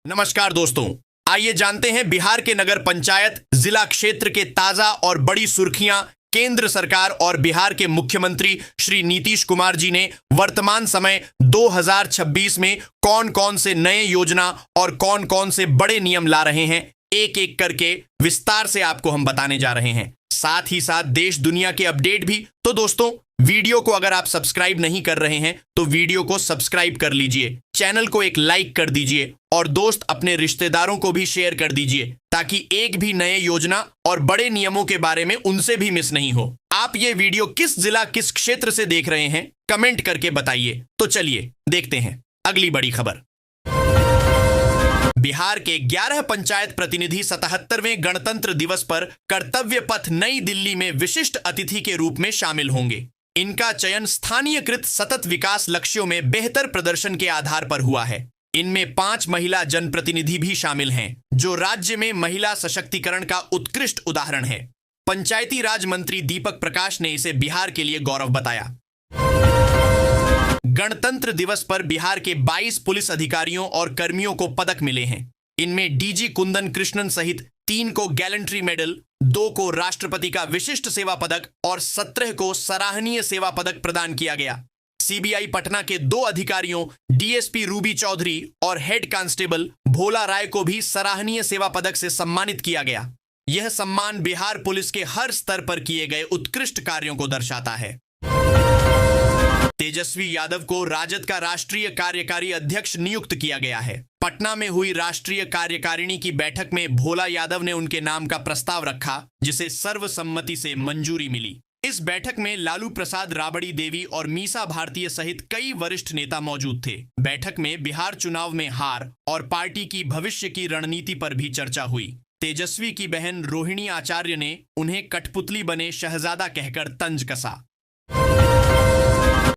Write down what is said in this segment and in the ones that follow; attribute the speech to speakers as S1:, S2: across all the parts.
S1: नमस्कार दोस्तों, आइए जानते हैं बिहार के नगर पंचायत जिला क्षेत्र के ताजा और बड़ी सुर्खियां। केंद्र सरकार और बिहार के मुख्यमंत्री श्री नीतीश कुमार जी ने वर्तमान समय 2026 में कौन कौन से नए योजना और कौन कौन से बड़े नियम ला रहे हैं, एक एक करके विस्तार से आपको हम बताने जा रहे हैं। साथ ही साथ देश दुनिया के अपडेट भी। तो दोस्तों, वीडियो को अगर आप सब्सक्राइब नहीं कर रहे हैं तो वीडियो को सब्सक्राइब कर लीजिए, चैनल को एक लाइक कर दीजिए और दोस्त अपने रिश्तेदारों को भी शेयर कर दीजिए ताकि एक भी नए योजना और बड़े नियमों के बारे में उनसे भी मिस नहीं हो। आप ये वीडियो किस जिला किस क्षेत्र से देख रहे हैं कमेंट करके बताइए। तो चलिए देखते हैं अगली बड़ी खबर। बिहार के 11 पंचायत प्रतिनिधि 77वें गणतंत्र दिवस पर कर्तव्य पथ नई दिल्ली में विशिष्ट अतिथि के रूप में शामिल होंगे। इनका चयन स्थानीयकृत सतत विकास लक्ष्यों में बेहतर प्रदर्शन के आधार पर हुआ है। इनमें 5 महिला जनप्रतिनिधि भी शामिल हैं, जो राज्य में महिला सशक्तिकरण का उत्कृष्ट उदाहरण है। पंचायती राज मंत्री दीपक प्रकाश ने इसे बिहार के लिए गौरव बताया। गणतंत्र दिवस पर बिहार के 22 पुलिस अधिकारियों और कर्मियों को पदक मिले हैं। इनमें डीजी कुंदन कृष्णन सहित 3 को गैलेंट्री मेडल, 2 को राष्ट्रपति का विशिष्ट सेवा पदक और 17 को सराहनीय सेवा पदक प्रदान किया गया। सीबीआई पटना के 2 अधिकारियों डीएसपी रूबी चौधरी और हेड कांस्टेबल भोला राय को भी सराहनीय सेवा पदक से सम्मानित किया गया। यह सम्मान बिहार पुलिस के हर स्तर पर किए गए उत्कृष्ट कार्यों को दर्शाता है। तेजस्वी यादव को राजद का राष्ट्रीय कार्यकारी अध्यक्ष नियुक्त किया गया है। पटना में हुई राष्ट्रीय कार्यकारिणी की बैठक में भोला यादव ने उनके नाम का प्रस्ताव रखा, जिसे सर्वसम्मति से मंजूरी मिली। इस बैठक में लालू प्रसाद राबड़ी देवी और मीसा भारतीय सहित कई वरिष्ठ नेता मौजूद थे। बैठक में बिहार चुनाव में हार और पार्टी की भविष्य की रणनीति पर भी चर्चा हुई। तेजस्वी की बहन रोहिणी आचार्य ने उन्हें कठपुतली बने शहजादा कहकर तंज कसा।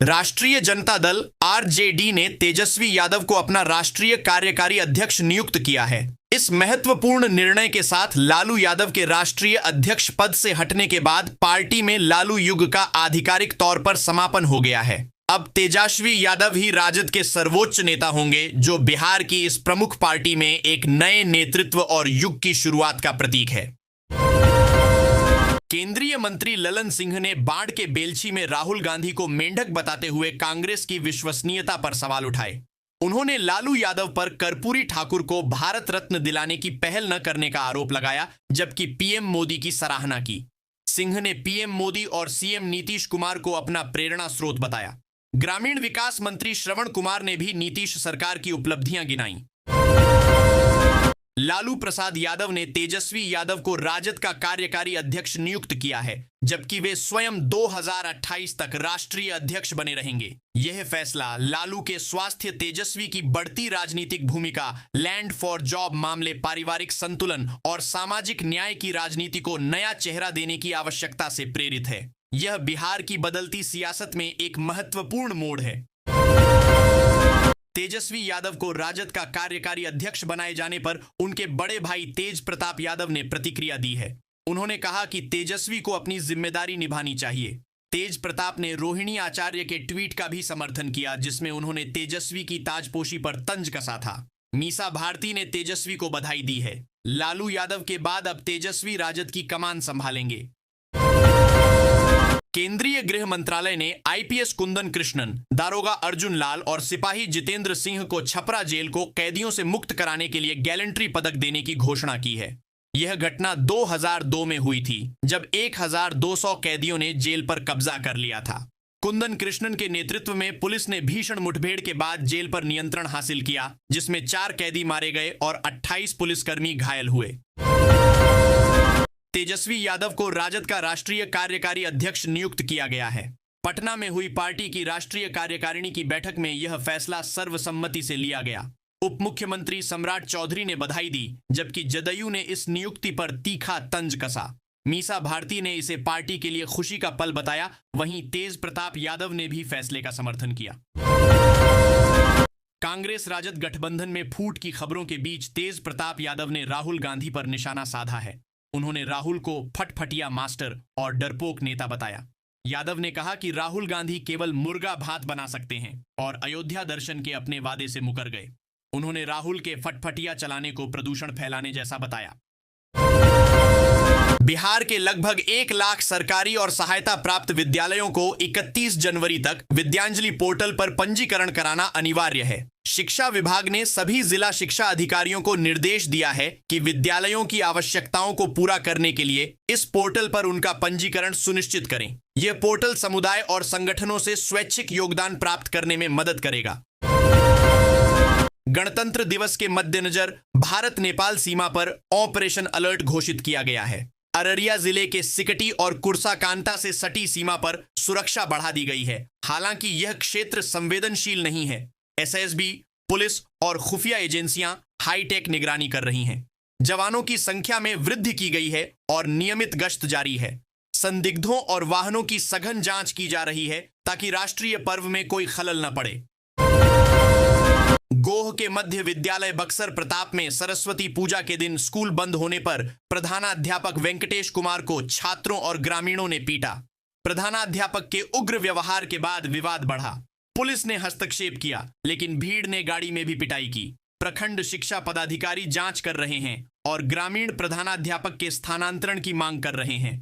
S1: राष्ट्रीय जनता दल आरजेडी ने तेजस्वी यादव को अपना राष्ट्रीय कार्यकारी अध्यक्ष नियुक्त किया है। इस महत्वपूर्ण निर्णय के साथ लालू यादव के राष्ट्रीय अध्यक्ष पद से हटने के बाद पार्टी में लालू युग का आधिकारिक तौर पर समापन हो गया है। अब तेजस्वी यादव ही राजद के सर्वोच्च नेता होंगे, जो बिहार की इस प्रमुख पार्टी में एक नए नेतृत्व और युग की शुरुआत का प्रतीक है। केंद्रीय मंत्री ललन सिंह ने बाढ़ के बेलछी में राहुल गांधी को मेंढक बताते हुए कांग्रेस की विश्वसनीयता पर सवाल उठाए। उन्होंने लालू यादव पर कर्पूरी ठाकुर को भारत रत्न दिलाने की पहल न करने का आरोप लगाया, जबकि पीएम मोदी की सराहना की। सिंह ने पीएम मोदी और सीएम नीतीश कुमार को अपना प्रेरणा स्रोत बताया। ग्रामीण विकास मंत्री श्रवण कुमार ने भी नीतीश सरकार की उपलब्धियां गिनाई। लालू प्रसाद यादव ने तेजस्वी यादव को राजद का कार्यकारी अध्यक्ष नियुक्त किया है, जबकि वे स्वयं 2028 तक राष्ट्रीय अध्यक्ष बने रहेंगे। यह फैसला लालू के स्वास्थ्य, तेजस्वी की बढ़ती राजनीतिक भूमिका, लैंड फॉर जॉब मामले, पारिवारिक संतुलन और सामाजिक न्याय की राजनीति को नया चेहरा देने की आवश्यकता से प्रेरित है। यह बिहार की बदलती सियासत में एक महत्वपूर्ण मोड़ है। तेजस्वी यादव को राजद का कार्यकारी अध्यक्ष बनाए जाने पर उनके बड़े भाई तेज प्रताप यादव ने प्रतिक्रिया दी है। उन्होंने कहा कि तेजस्वी को अपनी जिम्मेदारी निभानी चाहिए। तेज प्रताप ने रोहिणी आचार्य के ट्वीट का भी समर्थन किया, जिसमें उन्होंने तेजस्वी की ताजपोशी पर तंज कसा था। मीसा भारती ने तेजस्वी को बधाई दी है। लालू यादव के बाद अब तेजस्वी राजद की कमान संभालेंगे। केंद्रीय गृह मंत्रालय ने आईपीएस कुंदन कृष्णन, दारोगा अर्जुन लाल और सिपाही जितेंद्र सिंह को छपरा जेल को कैदियों से मुक्त कराने के लिए गैलेंट्री पदक देने की घोषणा की है। यह घटना 2002 में हुई थी, जब 1200 कैदियों ने जेल पर कब्जा कर लिया था। कुंदन कृष्णन के नेतृत्व में पुलिस ने भीषण मुठभेड़ के बाद जेल पर नियंत्रण हासिल किया, जिसमें 4 कैदी मारे गए और 28 पुलिसकर्मी घायल हुए। तेजस्वी यादव को राजद का राष्ट्रीय कार्यकारी अध्यक्ष नियुक्त किया गया है। पटना में हुई पार्टी की राष्ट्रीय कार्यकारिणी की बैठक में यह फैसला सर्वसम्मति से लिया गया। उप मुख्यमंत्री सम्राट चौधरी ने बधाई दी, जबकि जदयू ने इस नियुक्ति पर तीखा तंज कसा। मीसा भारती ने इसे पार्टी के लिए खुशी का पल बताया। वहीं तेज प्रताप यादव ने भी फैसले का समर्थन किया। कांग्रेस राजद गठबंधन में फूट की खबरों के बीच तेज प्रताप यादव ने राहुल गांधी पर निशाना साधा है। उन्होंने राहुल को फटफटिया मास्टर और डरपोक नेता बताया। यादव ने कहा कि राहुल गांधी केवल मुर्गा भात बना सकते हैं और अयोध्या दर्शन के अपने वादे से मुकर गए। उन्होंने राहुल के फटफटिया चलाने को प्रदूषण फैलाने जैसा बताया। बिहार के लगभग 1 लाख सरकारी और सहायता प्राप्त विद्यालयों को 31 जनवरी तक विद्यांजलि पोर्टल पर पंजीकरण कराना अनिवार्य है। शिक्षा विभाग ने सभी जिला शिक्षा अधिकारियों को निर्देश दिया है कि विद्यालयों की आवश्यकताओं को पूरा करने के लिए इस पोर्टल पर उनका पंजीकरण सुनिश्चित करें। यह पोर्टल समुदाय और संगठनों से स्वैच्छिक योगदान प्राप्त करने में मदद करेगा। गणतंत्र दिवस के मद्देनजर भारत नेपाल सीमा पर ऑपरेशन अलर्ट घोषित किया गया है। अररिया जिले के सिकटी और कुर्साकांता से सटी सीमा पर सुरक्षा बढ़ा दी गई है। हालांकि यह क्षेत्र संवेदनशील नहीं है। एसएसबी, पुलिस और खुफिया एजेंसियां हाईटेक निगरानी कर रही हैं। जवानों की संख्या में वृद्धि की गई है और नियमित गश्त जारी है। संदिग्धों और वाहनों की सघन जांच की जा रही है ताकि राष्ट्रीय पर्व में कोई खलल न पड़े। गोह के मध्य विद्यालय बक्सर प्रताप में सरस्वती पूजा के दिन स्कूल बंद होने पर प्रधानाध्यापक वेंकटेश कुमार को छात्रों और ग्रामीणों ने पीटा। प्रधानाध्यापक के उग्र व्यवहार के बाद विवाद बढ़ा। पुलिस ने हस्तक्षेप किया, लेकिन भीड़ ने गाड़ी में भी पिटाई की। प्रखंड शिक्षा पदाधिकारी जांच कर रहे हैं और ग्रामीण प्रधानाध्यापक के स्थानांतरण की मांग कर रहे हैं।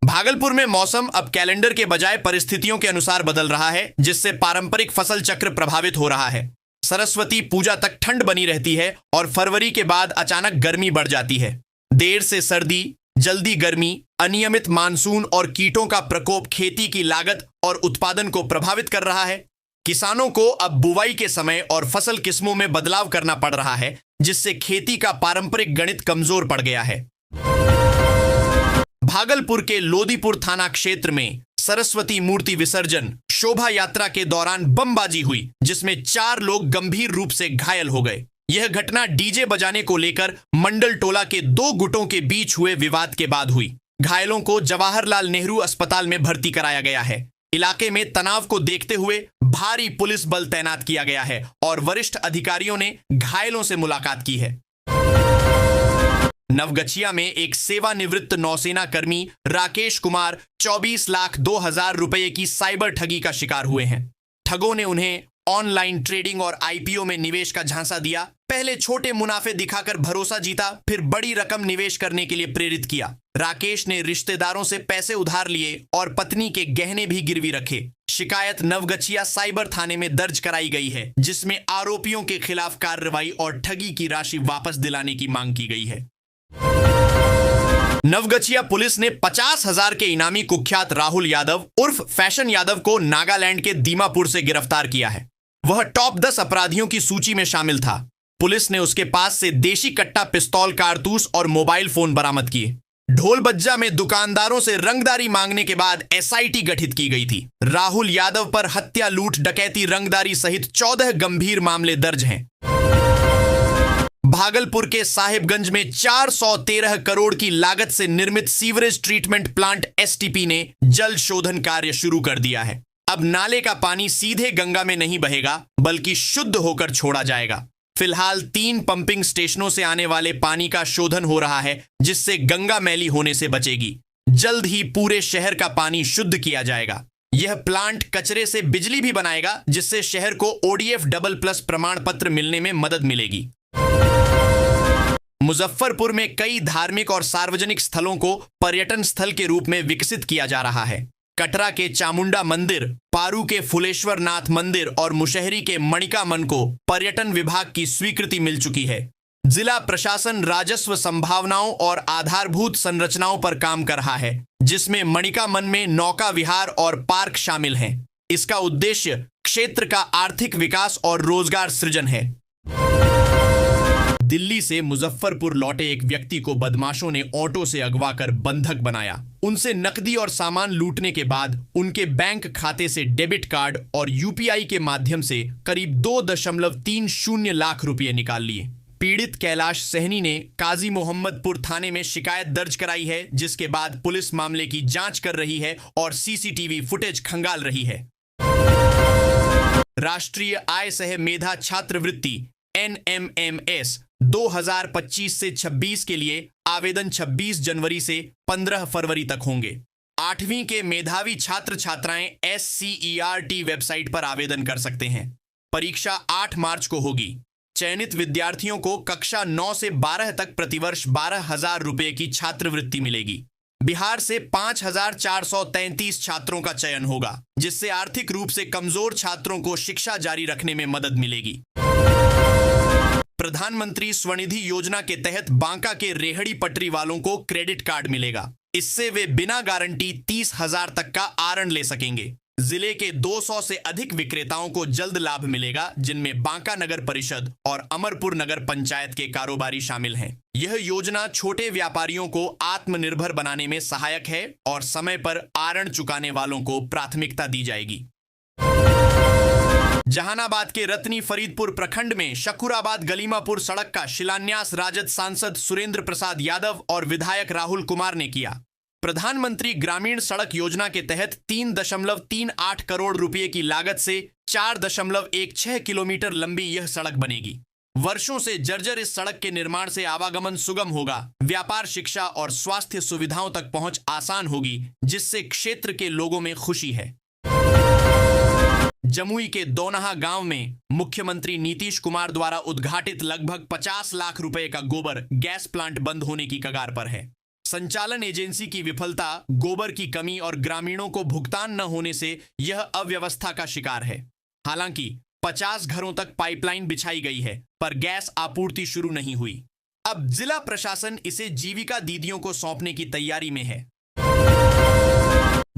S1: भागलपुर में मौसम अब कैलेंडर के बजाय परिस्थितियों के अनुसार बदल रहा है, जिससे पारंपरिक फसल चक्र प्रभावित हो रहा है। सरस्वती पूजा तक ठंड बनी रहती है और फरवरी के बाद अचानक गर्मी बढ़ जाती है। देर से सर्दी, जल्दी गर्मी, अनियमित मानसून और कीटों का प्रकोप खेती की लागत और उत्पादन को प्रभावित कर रहा है। किसानों को अब बुवाई के समय और फसल किस्मों में बदलाव करना पड़ रहा है, जिससे खेती का पारंपरिक गणित कमजोर पड़ गया है। भागलपुर के लोदीपुर थाना क्षेत्र में सरस्वती मूर्ति विसर्जन शोभा यात्रा के दौरान बमबाजी हुई, जिसमें 4 लोग गंभीर रूप से घायल हो गए। यह घटना डीजे बजाने को लेकर मंडल टोला के 2 गुटों के बीच हुए विवाद के बाद हुई। घायलों को जवाहरलाल नेहरू अस्पताल में भर्ती कराया गया है। इलाके में तनाव को देखते हुए भारी पुलिस बल तैनात किया गया है और वरिष्ठ अधिकारियों ने घायलों से मुलाकात की है। नवगछिया में एक सेवानिवृत्त नौसेना कर्मी राकेश कुमार 24,02,000 रुपए की साइबर ठगी का शिकार हुए हैं। ठगों ने उन्हें ऑनलाइन ट्रेडिंग और आईपीओ में निवेश का झांसा दिया। पहले छोटे मुनाफे दिखाकर भरोसा जीता, फिर बड़ी रकम निवेश करने के लिए प्रेरित किया। राकेश ने रिश्तेदारों से पैसे उधार लिए और पत्नी के गहने भी गिरवी रखे। शिकायत नवगछिया साइबर थाने में दर्ज कराई गई है, जिसमें आरोपियों के खिलाफ कार्रवाई और ठगी की राशि वापस दिलाने की मांग की गई है। नवगछिया पुलिस ने 50,000 के इनामी कुख्यात राहुल यादव उर्फ फैशन यादव को नागालैंड के दीमापुर से गिरफ्तार किया है। वह टॉप 10 अपराधियों की सूची में शामिल था। पुलिस ने उसके पास से देशी कट्टा पिस्तौल, कारतूस और मोबाइल फोन बरामद किए। ढोलबज्जा में दुकानदारों से रंगदारी मांगने के बाद एसआईटी गठित की गई थी। राहुल यादव पर हत्या, लूट, डकैती, रंगदारी सहित 14 गंभीर मामले दर्ज हैं। भागलपुर के साहिबगंज में 413 करोड़ की लागत से निर्मित सीवरेज ट्रीटमेंट प्लांट एसटीपी ने जल शोधन कार्य शुरू कर दिया है। अब नाले का पानी सीधे गंगा में नहीं बहेगा, बल्कि शुद्ध होकर छोड़ा जाएगा। फिलहाल 3 पंपिंग स्टेशनों से आने वाले पानी का शोधन हो रहा है, जिससे गंगा मैली होने से बचेगी। जल्द ही पूरे शहर का पानी शुद्ध किया जाएगा। यह प्लांट कचरे से बिजली भी बनाएगा, जिससे शहर को ODF AA+ प्रमाण पत्र मिलने में मदद मिलेगी। मुजफ्फरपुर में कई धार्मिक और सार्वजनिक स्थलों को पर्यटन स्थल के रूप में विकसित किया जा रहा है। कटरा के चामुंडा मंदिर, पारू के फुलेश्वर नाथ मंदिर और मुशहरी के मणिका मन को पर्यटन विभाग की स्वीकृति मिल चुकी है। जिला प्रशासन राजस्व संभावनाओं और आधारभूत संरचनाओं पर काम कर रहा है, जिसमें मणिका मन में नौका विहार और पार्क शामिल हैं। इसका उद्देश्य क्षेत्र का आर्थिक विकास और रोजगार सृजन है। दिल्ली से मुजफ्फरपुर लौटे एक व्यक्ति को बदमाशों ने ऑटो से अगवा कर बंधक बनाया। उनसे नकदी और सामान लूटने के बाद उनके बैंक खाते से डेबिट कार्ड और यूपीआई के माध्यम से करीब 2.30 लाख रुपए निकाल लिए। पीड़ित कैलाश सहनी ने काजी मोहम्मदपुर थाने में शिकायत दर्ज कराई है, जिसके बाद पुलिस मामले की जांच कर रही है और सीसीटीवी फुटेज खंगाल रही है। राष्ट्रीय आय सह मेधा छात्रवृत्ति NMMS 2025 से 26 के लिए आवेदन 26 जनवरी से 15 फरवरी तक होंगे। 8वीं के मेधावी छात्र छात्राएं SCERT वेबसाइट पर आवेदन कर सकते हैं। परीक्षा 8 मार्च को होगी। चयनित विद्यार्थियों को कक्षा 9 से 12 तक प्रतिवर्ष 12,000 रुपए की छात्रवृत्ति मिलेगी। बिहार से 5,433 छात्रों का चयन होगा, जिससे आर्थिक रूप से कमजोर छात्रों को शिक्षा जारी रखने में मदद मिलेगी। प्रधानमंत्री स्वनिधि योजना के तहत बांका के रेहड़ी पटरी वालों को क्रेडिट कार्ड मिलेगा। इससे वे बिना गारंटी 30,000 तक का आरण ले सकेंगे। जिले के 200 से अधिक विक्रेताओं को जल्द लाभ मिलेगा, जिनमें बांका नगर परिषद और अमरपुर नगर पंचायत के कारोबारी शामिल हैं। यह योजना छोटे व्यापारियों को आत्मनिर्भर बनाने में सहायक है और समय पर आरण चुकाने वालों को प्राथमिकता दी जाएगी। जहानाबाद के रत्नी फरीदपुर प्रखंड में शकुराबाद गलीमापुर सड़क का शिलान्यास राजद सांसद सुरेंद्र प्रसाद यादव और विधायक राहुल कुमार ने किया। प्रधानमंत्री ग्रामीण सड़क योजना के तहत 3.38 करोड़ रुपए की लागत से 4.16 किलोमीटर लंबी यह सड़क बनेगी। वर्षों से जर्जर इस सड़क के निर्माण से आवागमन सुगम होगा, व्यापार, शिक्षा और स्वास्थ्य सुविधाओं तक पहुंच आसान होगी, जिससे क्षेत्र के लोगों में खुशी है। जमुई के दोनहा गांव में मुख्यमंत्री नीतीश कुमार द्वारा उद्घाटित लगभग 50 लाख रुपए का गोबर गैस प्लांट बंद होने की कगार पर है। संचालन एजेंसी की विफलता, गोबर की कमी और ग्रामीणों को भुगतान न होने से यह अव्यवस्था का शिकार है। हालांकि 50 घरों तक पाइपलाइन बिछाई गई है, पर गैस आपूर्ति शुरू नहीं हुई। अब जिला प्रशासन इसे जीविका दीदियों को सौंपने की तैयारी में है।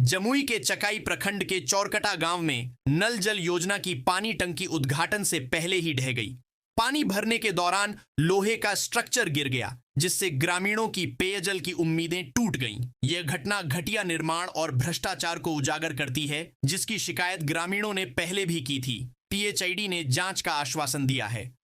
S1: जमुई के चकाई प्रखंड के चौरकटा गांव में नल जल योजना की पानी टंकी उद्घाटन से पहले ही ढह गई। पानी भरने के दौरान लोहे का स्ट्रक्चर गिर गया, जिससे ग्रामीणों की पेयजल की उम्मीदें टूट गईं। यह घटना घटिया निर्माण और भ्रष्टाचार को उजागर करती है, जिसकी शिकायत ग्रामीणों ने पहले भी की थी। पीएचईडी ने जांच का आश्वासन दिया है।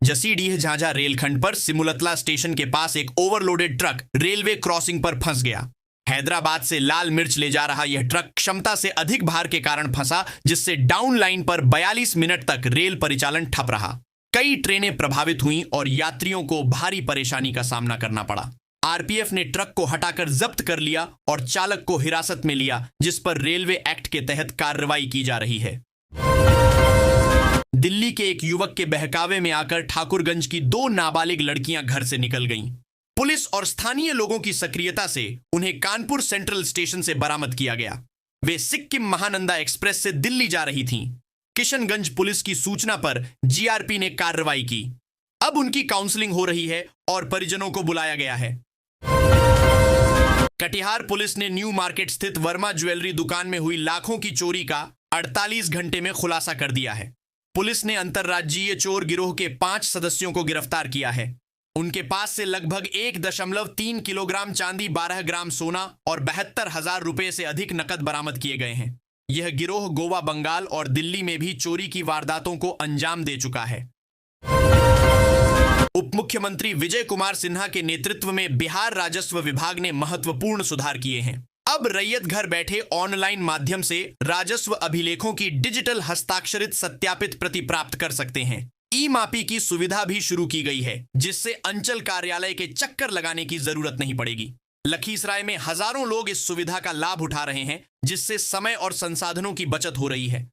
S1: जसीडीह झांझा रेलखंड पर सिमुलतला स्टेशन के पास एक ओवरलोडेड ट्रक रेलवे क्रॉसिंग पर फंस गया। हैदराबाद से लाल मिर्च ले जा रहा यह ट्रक क्षमता से अधिक भार के कारण फंसा, जिससे डाउन लाइन पर 42 मिनट तक रेल परिचालन ठप रहा। कई ट्रेनें प्रभावित हुईं और यात्रियों को भारी परेशानी का सामना करना पड़ा। आरपीएफ ने ट्रक को हटाकर जब्त कर लिया और चालक को हिरासत में लिया, जिस पर रेलवे एक्ट के तहत कार्रवाई की जा रही है। दिल्ली के एक युवक के बहकावे में आकर ठाकुरगंज की 2 नाबालिग लड़कियां घर से निकल गईं। पुलिस और स्थानीय लोगों की सक्रियता से उन्हें कानपुर सेंट्रल स्टेशन से बरामद किया गया। वे सिक्किम महानंदा एक्सप्रेस से दिल्ली जा रही थीं। किशनगंज पुलिस की सूचना पर जीआरपी ने कार्रवाई की। अब उनकी काउंसलिंग हो रही है और परिजनों को बुलाया गया है। कटिहार पुलिस ने न्यू मार्केट स्थित वर्मा ज्वेलरी दुकान में हुई लाखों की चोरी का 48 घंटे में खुलासा कर दिया है। पुलिस ने अंतर्राज्यीय चोर गिरोह के 5 सदस्यों को गिरफ्तार किया है। उनके पास से लगभग 1.3 किलोग्राम चांदी, 12 ग्राम सोना और 72,000 रुपए से अधिक नकद बरामद किए गए हैं। यह गिरोह गोवा, बंगाल और दिल्ली में भी चोरी की वारदातों को अंजाम दे चुका है। उप मुख्यमंत्री विजय कुमार सिन्हा के नेतृत्व में बिहार राजस्व विभाग ने महत्वपूर्ण सुधार किए हैं। अब रैयत घर बैठे ऑनलाइन माध्यम से राजस्व अभिलेखों की डिजिटल हस्ताक्षरित सत्यापित प्रति प्राप्त कर सकते हैं। ई मापी की सुविधा भी शुरू की गई है, जिससे अंचल कार्यालय के चक्कर लगाने की जरूरत नहीं पड़ेगी। लखीसराय में हजारों लोग इस सुविधा का लाभ उठा रहे हैं, जिससे समय और संसाधनों की बचत हो रही है।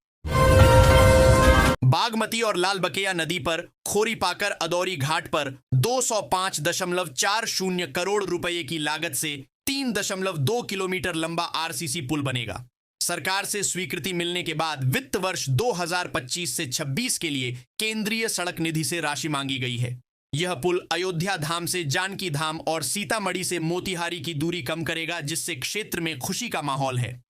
S1: बागमती और लालबकेया नदी पर खोरीपाकर अदौरी घाट पर 205.40 करोड़ रुपए की लागत से 3.2 किलोमीटर लंबा आरसीसी पुल बनेगा। सरकार से स्वीकृति मिलने के बाद वित्त वर्ष 2025 से 26 के लिए केंद्रीय सड़क निधि से राशि मांगी गई है। यह पुल अयोध्या धाम से जानकी धाम और सीतामढ़ी से मोतिहारी की दूरी कम करेगा, जिससे क्षेत्र में खुशी का माहौल है।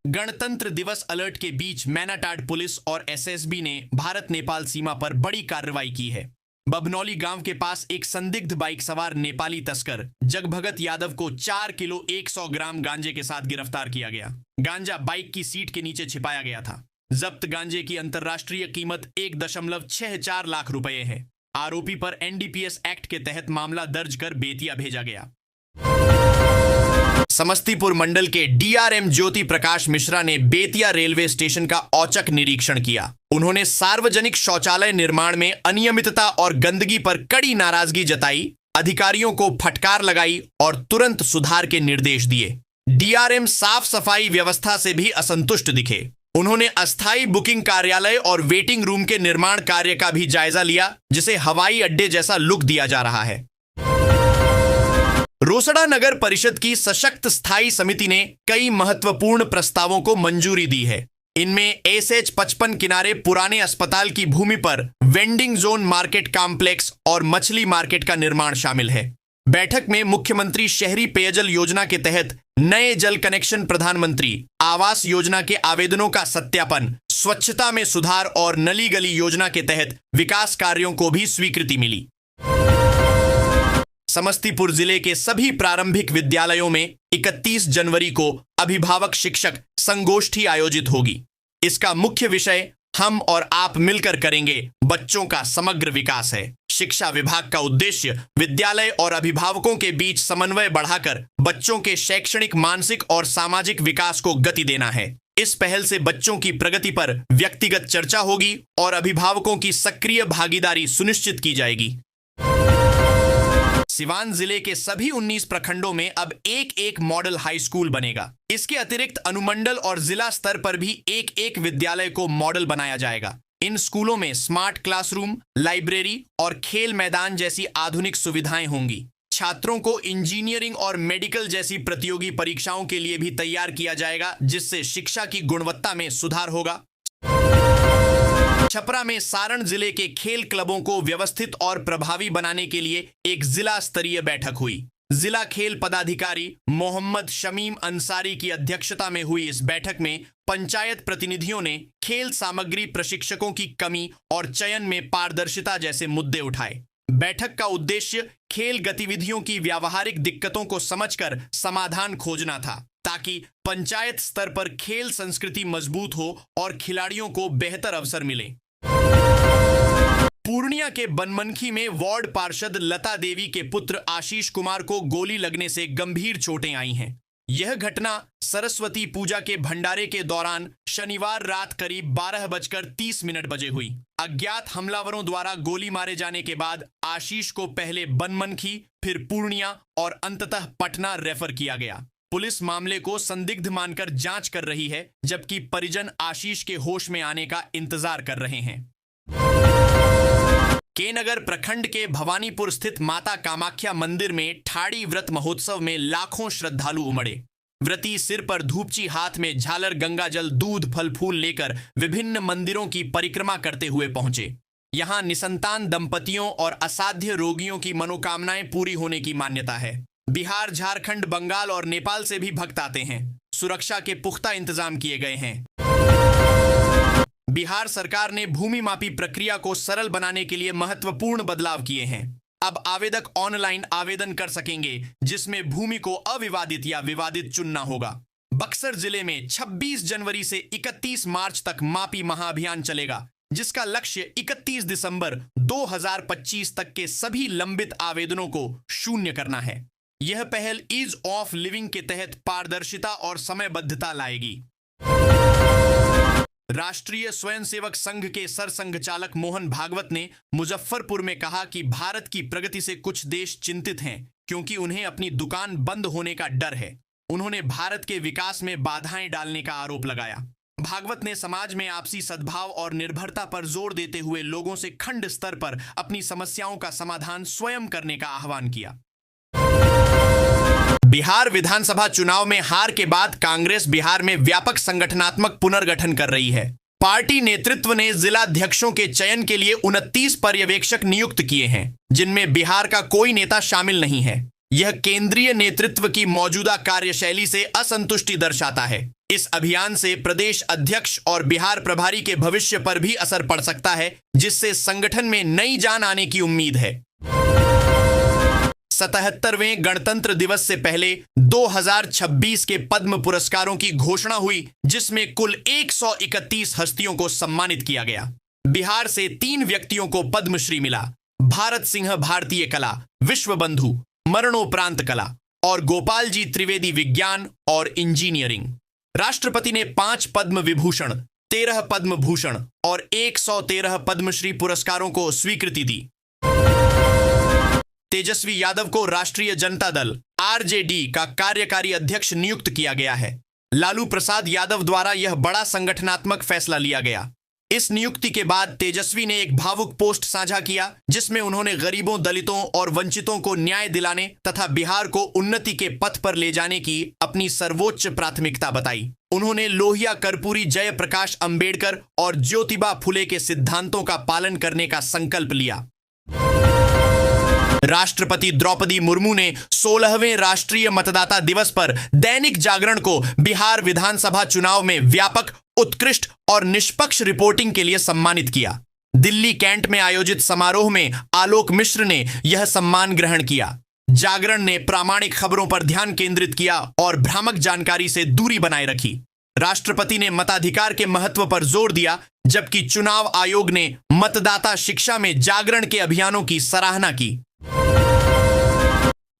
S1: गणतंत्र दिवस अलर्ट के बीच मैनाटाड पुलिस और एसएसबी ने भारत नेपाल सीमा पर बड़ी कार्रवाई की है। बभनौली गांव के पास एक संदिग्ध बाइक सवार नेपाली तस्कर जगभगत यादव को 4 किलो 100 ग्राम गांजे के साथ गिरफ्तार किया गया। गांजा बाइक की सीट के नीचे छिपाया गया था। जब्त गांजे की अंतर्राष्ट्रीय कीमत 1.64 लाख रुपए है। आरोपी पर एनडीपीएस एक्ट के तहत मामला दर्ज कर बेतिया भेजा गया। समस्तीपुर मंडल के डीआरएम ज्योति प्रकाश मिश्रा ने बेतिया रेलवे स्टेशन का औचक निरीक्षण किया। उन्होंने सार्वजनिक शौचालय निर्माण में अनियमितता और गंदगी पर कड़ी नाराजगी जताई, अधिकारियों को फटकार लगाई और तुरंत सुधार के निर्देश दिए। डीआरएम साफ सफाई व्यवस्था से भी असंतुष्ट दिखे। उन्होंने अस्थायी बुकिंग कार्यालय और वेटिंग रूम के निर्माण कार्य का भी जायजा लिया, जिसे हवाई अड्डे जैसा लुक दिया जा रहा है। रोसड़ा नगर परिषद की सशक्त स्थायी समिति ने कई महत्वपूर्ण प्रस्तावों को मंजूरी दी है। इनमें SH 55 किनारे पुराने अस्पताल की भूमि पर वेंडिंग जोन, मार्केट कॉम्प्लेक्स और मछली मार्केट का निर्माण शामिल है। बैठक में मुख्यमंत्री शहरी पेयजल योजना के तहत नए जल कनेक्शन, प्रधानमंत्री आवास योजना के आवेदनों का सत्यापन, स्वच्छता में सुधार और नली गली योजना के तहत विकास कार्यों को भी स्वीकृति मिली। समस्तीपुर जिले के सभी प्रारंभिक विद्यालयों में 31 जनवरी को अभिभावक शिक्षक संगोष्ठी आयोजित होगी। इसका मुख्य विषय हम और आप मिलकर करेंगे बच्चों का समग्र विकास है। शिक्षा विभाग का उद्देश्य विद्यालय और अभिभावकों के बीच समन्वय बढ़ाकर बच्चों के शैक्षणिक, मानसिक और सामाजिक विकास को गति देना है। इस पहल से बच्चों की प्रगति पर व्यक्तिगत चर्चा होगी और अभिभावकों की सक्रिय भागीदारी सुनिश्चित की जाएगी। सिवान जिले के सभी 19 प्रखंडों में अब एक मॉडल हाई स्कूल बनेगा। इसके अतिरिक्त अनुमंडल और जिला स्तर पर भी एक विद्यालय को मॉडल बनाया जाएगा। इन स्कूलों में स्मार्ट क्लासरूम, लाइब्रेरी और खेल मैदान जैसी आधुनिक सुविधाएं होंगी। छात्रों को इंजीनियरिंग और मेडिकल जैसी प्रतियोगी परीक्षाओं के लिए भी तैयार किया जाएगा, जिससे शिक्षा की गुणवत्ता में सुधार होगा। छपरा में सारण जिले के खेल क्लबों को व्यवस्थित और प्रभावी बनाने के लिए एक जिला स्तरीय बैठक हुई। जिला खेल पदाधिकारी मोहम्मद शमीम अंसारी की अध्यक्षता में हुई इस बैठक में पंचायत प्रतिनिधियों ने खेल सामग्री, प्रशिक्षकों की कमी और चयन में पारदर्शिता जैसे मुद्दे उठाए। बैठक का उद्देश्य खेल गतिविधियों की व्यावहारिक दिक्कतों को समझकर समाधान खोजना था, ताकि पंचायत स्तर पर खेल संस्कृति मजबूत हो और खिलाड़ियों को बेहतर अवसर मिले। पूर्णिया के बनमनखी में वार्ड पार्षद लता देवी के पुत्र आशीष कुमार को गोली लगने से गंभीर चोटें आई हैं। यह घटना सरस्वती पूजा के भंडारे के दौरान शनिवार रात करीब 12:30 बजे हुई। अज्ञात हमलावरों द्वारा गोली मारे जाने के बाद आशीष को पहले बनमनखी, फिर पूर्णिया और अंततः पटना रेफर किया गया। पुलिस मामले को संदिग्ध मानकर जांच कर रही है, जबकि परिजन आशीष के होश में आने का इंतजार कर रहे हैं। के नगर प्रखंड के भवानीपुर स्थित माता कामाख्या मंदिर में ठाड़ी व्रत महोत्सव में लाखों श्रद्धालु उमड़े। व्रती सिर पर धूपची, हाथ में झालर, गंगाजल, दूध, फल फूल लेकर विभिन्न मंदिरों की परिक्रमा करते हुए पहुंचे। यहां निसंतान दंपतियों और असाध्य रोगियों की मनोकामनाएं पूरी होने की मान्यता है। बिहार, झारखंड, बंगाल और नेपाल से भी भक्त आते हैं। सुरक्षा के पुख्ता इंतजाम किए गए हैं। बिहार सरकार ने भूमि मापी प्रक्रिया को सरल बनाने के लिए महत्वपूर्ण बदलाव किए हैं। अब आवेदक ऑनलाइन आवेदन कर सकेंगे, जिसमें भूमि को अविवादित या विवादित चुनना होगा। बक्सर जिले में 26 जनवरी से 31 मार्च तक मापी महाअभियान चलेगा, जिसका लक्ष्य 31 दिसंबर 2025 तक के सभी लंबित आवेदनों को शून्य करना है। यह पहल ईज ऑफ लिविंग के तहत पारदर्शिता और समयबद्धता लाएगी। राष्ट्रीय स्वयंसेवक संघ के सरसंघचालक मोहन भागवत ने मुजफ्फरपुर में कहा कि भारत की प्रगति से कुछ देश चिंतित हैं, क्योंकि उन्हें अपनी दुकान बंद होने का डर है। उन्होंने भारत के विकास में बाधाएं डालने का आरोप लगाया। भागवत ने समाज में आपसी सद्भाव और निर्भरता पर जोर देते हुए लोगों से खंड स्तर पर अपनी समस्याओं का समाधान स्वयं करने का आह्वान किया। बिहार विधानसभा चुनाव में हार के बाद कांग्रेस बिहार में व्यापक संगठनात्मक पुनर्गठन कर रही है। पार्टी नेतृत्व ने जिलाध्यक्षों के चयन के लिए 29 पर्यवेक्षक नियुक्त किए हैं, जिनमें बिहार का कोई नेता शामिल नहीं है। यह केंद्रीय नेतृत्व की मौजूदा कार्यशैली से असंतुष्टि दर्शाता है। इस अभियान से प्रदेश अध्यक्ष और बिहार प्रभारी के भविष्य पर भी असर पड़ सकता है, जिससे संगठन में नई जान आने की उम्मीद है। 77वें गणतंत्र दिवस से पहले 2026 के पद्म पुरस्कारों की घोषणा हुई, जिसमें कुल 131 हस्तियों को सम्मानित किया गया। बिहार से 3 व्यक्तियों को पद्मश्री मिला: भारत सिंह भारतीय कला, विश्व बंधु मरणोपरांत कला और गोपाल जी त्रिवेदी विज्ञान और इंजीनियरिंग। राष्ट्रपति ने 5 पद्म विभूषण, 13 पद्म भूषण और 113 पद्मश्री पुरस्कारों को स्वीकृति दी। तेजस्वी यादव को राष्ट्रीय जनता दल (आरजेडी) का कार्यकारी अध्यक्ष नियुक्त किया गया है। लालू प्रसाद यादव द्वारा यह बड़ा संगठनात्मक फैसला लिया गया। इस नियुक्ति के बाद तेजस्वी ने एक भावुक पोस्ट साझा किया, जिसमें उन्होंने गरीबों, दलितों और वंचितों को न्याय दिलाने तथा बिहार को उन्नति के पथ पर ले जाने की अपनी सर्वोच्च प्राथमिकता बताई। उन्होंने लोहिया कर्पूरी जयप्रकाश अंबेडकर और ज्योतिबा फुले के सिद्धांतों का पालन करने का संकल्प लिया। राष्ट्रपति द्रौपदी मुर्मू ने 16वें राष्ट्रीय मतदाता दिवस पर दैनिक जागरण को बिहार विधानसभा चुनाव में व्यापक, उत्कृष्ट और निष्पक्ष रिपोर्टिंग के लिए सम्मानित किया। दिल्ली कैंट में आयोजित समारोह में आलोक मिश्र ने यह सम्मान ग्रहण किया। जागरण ने प्रामाणिक खबरों पर ध्यान केंद्रित किया और भ्रामक जानकारी से दूरी बनाए रखी। राष्ट्रपति ने मताधिकार के महत्व पर जोर दिया, जबकि चुनाव आयोग ने मतदाता शिक्षा में जागरण के अभियानों की सराहना की।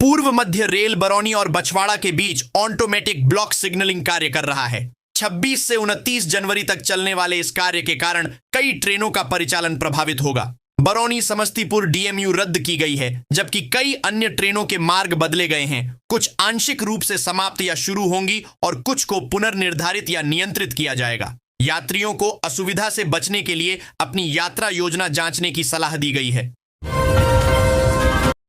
S1: पूर्व मध्य रेल बरौनी और बछवाड़ा के बीच ऑटोमेटिक ब्लॉक सिग्नलिंग कार्य कर रहा है। 26 से 29 जनवरी तक चलने वाले इस कार्य के कारण कई ट्रेनों का परिचालन प्रभावित होगा। बरौनी समस्तीपुर डीएमयू रद्द की गई है, जबकि कई अन्य ट्रेनों के मार्ग बदले गए हैं। कुछ आंशिक रूप से समाप्त या शुरू होंगी और कुछ को पुनर्निर्धारित या नियंत्रित किया जाएगा। यात्रियों को असुविधा से बचने के लिए अपनी यात्रा योजना जांचने की सलाह दी गई है।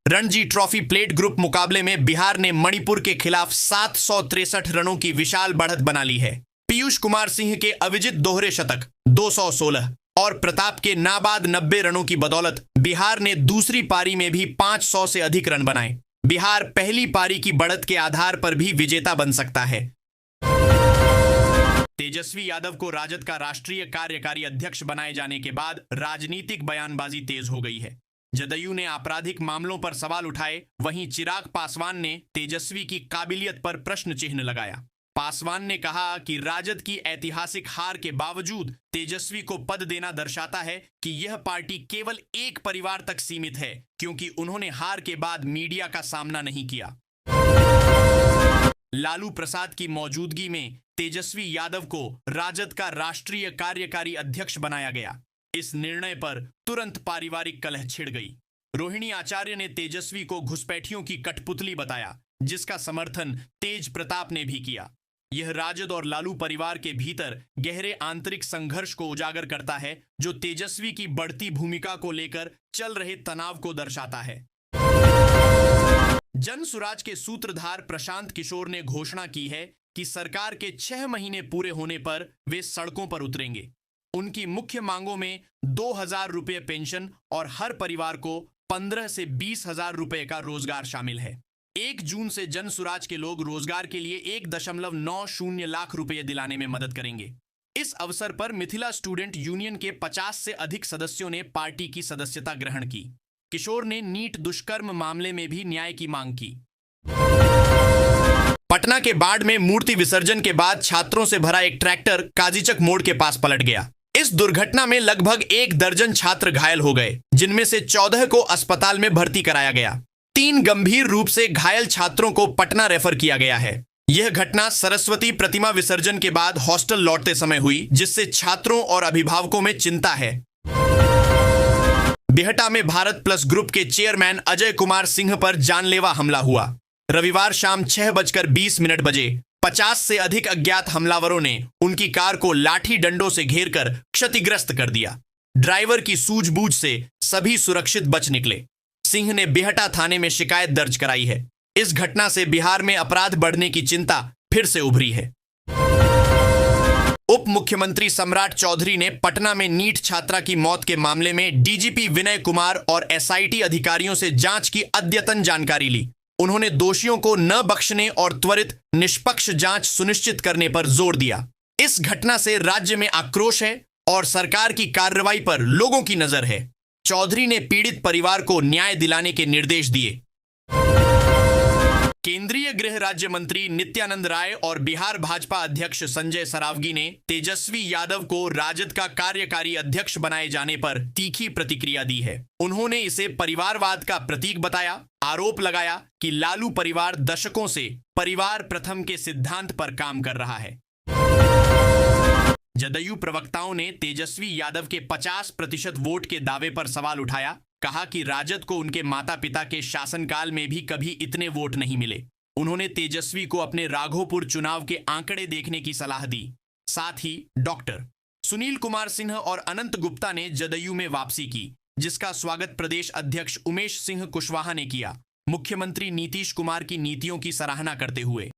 S1: रणजी ट्रॉफी प्लेट ग्रुप मुकाबले में बिहार ने मणिपुर के खिलाफ 763 रनों की विशाल बढ़त बना ली है। पीयूष कुमार सिंह के अविजित दोहरे शतक 216 और प्रताप के नाबाद 90 रनों की बदौलत बिहार ने दूसरी पारी में भी 500 से अधिक रन बनाए। बिहार पहली पारी की बढ़त के आधार पर भी विजेता बन सकता है। तेजस्वी यादव को राजद का राष्ट्रीय कार्यकारी अध्यक्ष बनाए जाने के बाद राजनीतिक बयानबाजी तेज हो गई है। जदयू ने आपराधिक मामलों पर सवाल उठाए, वहीं चिराग पासवान ने तेजस्वी की काबिलियत पर प्रश्न चिन्ह लगाया। पासवान ने कहा कि राजद की ऐतिहासिक हार के बावजूद तेजस्वी को पद देना दर्शाता है कि यह पार्टी केवल एक परिवार तक सीमित है, क्योंकि उन्होंने हार के बाद मीडिया का सामना नहीं किया। लालू प्रसाद की मौजूदगी में तेजस्वी यादव को राजद का राष्ट्रीय कार्यकारी अध्यक्ष बनाया गया। इस निर्णय पर तुरंत पारिवारिक कलह छिड़ गई। रोहिणी आचार्य ने तेजस्वी को घुसपैठियों की कठपुतली बताया, जिसका समर्थन तेज प्रताप ने भी किया। यह राजद और लालू परिवार के भीतर गहरे आंतरिक संघर्ष को उजागर करता है, जो तेजस्वी की बढ़ती भूमिका को लेकर चल रहे तनाव को दर्शाता है। जन सुराज के सूत्रधार प्रशांत किशोर ने घोषणा की है कि सरकार के 6 महीने पूरे होने पर वे सड़कों पर उतरेंगे। उनकी मुख्य मांगों में 2,000 रुपये पेंशन और हर परिवार को 15 से 20,000 रुपये का रोजगार शामिल है। 1 जून से जन सुराज के लोग रोजगार के लिए 1.90 लाख रुपये दिलाने में मदद करेंगे। इस अवसर पर मिथिला स्टूडेंट यूनियन के 50 से अधिक सदस्यों ने पार्टी की सदस्यता ग्रहण की। किशोर ने नीट दुष्कर्म मामले में भी न्याय की मांग की। पटना के बाढ़ में मूर्ति विसर्जन के बाद छात्रों से भरा एक ट्रैक्टर काजीचक मोड़ के पास पलट गया। इस दुर्घटना में लगभग 1 दर्जन छात्र घायल हो गए, जिनमें से 14 को अस्पताल में भर्ती कराया गया। 3 गंभीर रूप से घायल छात्रों को पटना रेफर किया गया है। यह घटना सरस्वती प्रतिमा विसर्जन के बाद हॉस्टल लौटते समय हुई, जिससे छात्रों और अभिभावकों में चिंता है। बिहटा में भारत प्लस ग्रुप के चेयरमैन अजय कुमार सिंह पर जानलेवा हमला हुआ। रविवार शाम 6:20 बजे 50 से अधिक अज्ञात हमलावरों ने उनकी कार को लाठी डंडों से घेरकर क्षतिग्रस्त कर दिया। ड्राइवर की सूझबूझ से सभी सुरक्षित बच निकले। सिंह ने बिहटा थाने में शिकायत दर्ज कराई है। इस घटना से बिहार में अपराध बढ़ने की चिंता फिर से उभरी है। उप मुख्यमंत्री सम्राट चौधरी ने पटना में नीट छात्रा की मौत के मामले में डीजीपी विनय कुमार और एसआईटी अधिकारियों से जांच की अद्यतन जानकारी ली। उन्होंने दोषियों को न बख्शने और त्वरित निष्पक्ष जांच सुनिश्चित करने पर जोर दिया। इस घटना से राज्य में आक्रोश है और सरकार की कार्रवाई पर लोगों की नजर है। चौधरी ने पीड़ित परिवार को न्याय दिलाने के निर्देश दिए। केंद्रीय गृह राज्य मंत्री नित्यानंद राय और बिहार भाजपा अध्यक्ष संजय सरावगी ने तेजस्वी यादव को राजद का कार्यकारी अध्यक्ष बनाए जाने पर तीखी प्रतिक्रिया दी है। उन्होंने इसे परिवारवाद का प्रतीक बताया। आरोप लगाया कि लालू परिवार दशकों से परिवार प्रथम के सिद्धांत पर काम कर रहा है। जदयू प्रवक्ताओं ने तेजस्वी यादव के 50% वोट के दावे पर सवाल उठाया। कहा कि राजद को उनके माता पिता के शासनकाल में भी कभी इतने वोट नहीं मिले। उन्होंने तेजस्वी को अपने राघोपुर चुनाव के आंकड़े देखने की सलाह दी। साथ ही डॉक्टर सुनील कुमार सिन्हा और अनंत गुप्ता ने जदयू में वापसी की, जिसका स्वागत प्रदेश अध्यक्ष उमेश सिंह कुशवाहा ने किया, मुख्यमंत्री नीतीश कुमार की नीतियों की सराहना करते हुए।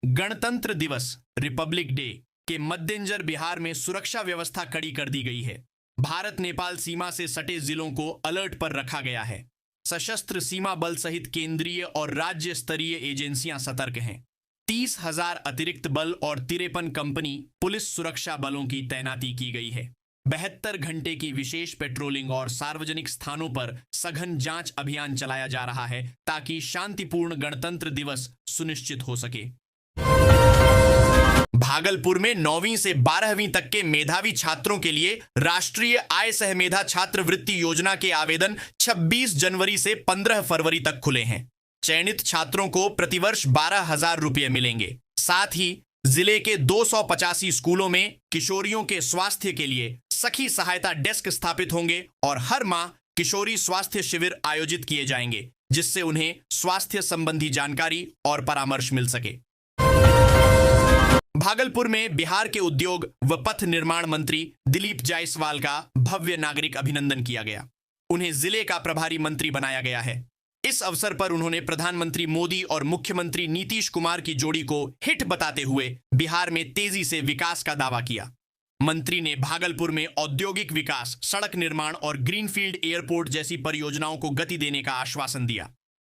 S1: गणतंत्र दिवस रिपब्लिक डे के मद्देनजर बिहार में सुरक्षा व्यवस्था कड़ी कर दी गई है। भारत नेपाल सीमा से सटे जिलों को अलर्ट पर रखा गया है। सशस्त्र सीमा बल सहित केंद्रीय और राज्य स्तरीय एजेंसियां सतर्क हैं। 30,000 अतिरिक्त बल और 53 कंपनी पुलिस सुरक्षा बलों की तैनाती की गई है। 72 घंटे की विशेष पेट्रोलिंग और सार्वजनिक स्थानों पर सघन जांच अभियान चलाया जा रहा है, ताकि शांतिपूर्ण गणतंत्र दिवस सुनिश्चित हो सके। भागलपुर में 9वीं से 12वीं तक के मेधावी छात्रों के लिए राष्ट्रीय आय सहमेधा छात्रवृत्ति योजना के आवेदन 26 जनवरी से 15 फरवरी तक खुले हैं। चयनित छात्रों को प्रतिवर्ष 12,000 रुपये मिलेंगे। साथ ही जिले के 285 स्कूलों में किशोरियों के स्वास्थ्य के लिए सखी सहायता डेस्क स्थापित होंगे और हर माह किशोरी स्वास्थ्य शिविर आयोजित किए जाएंगे, जिससे उन्हें स्वास्थ्य संबंधी जानकारी और परामर्श मिल सके। भागलपुर में बिहार के उद्योग व पथ निर्माण मंत्री दिलीप जायसवाल का भव्य नागरिक अभिनंदन किया गया। उन्हें जिले का प्रभारी मंत्री बनाया गया है। इस अवसर पर उन्होंने प्रधानमंत्री मोदी और मुख्यमंत्री नीतीश कुमार की जोड़ी को हिट बताते हुए बिहार में तेजी से विकास का दावा किया। मंत्री ने भागलपुर में औद्योगिक विकास, सड़क निर्माण और ग्रीनफील्ड एयरपोर्ट जैसी परियोजनाओं को गति देने का आश्वासन दिया।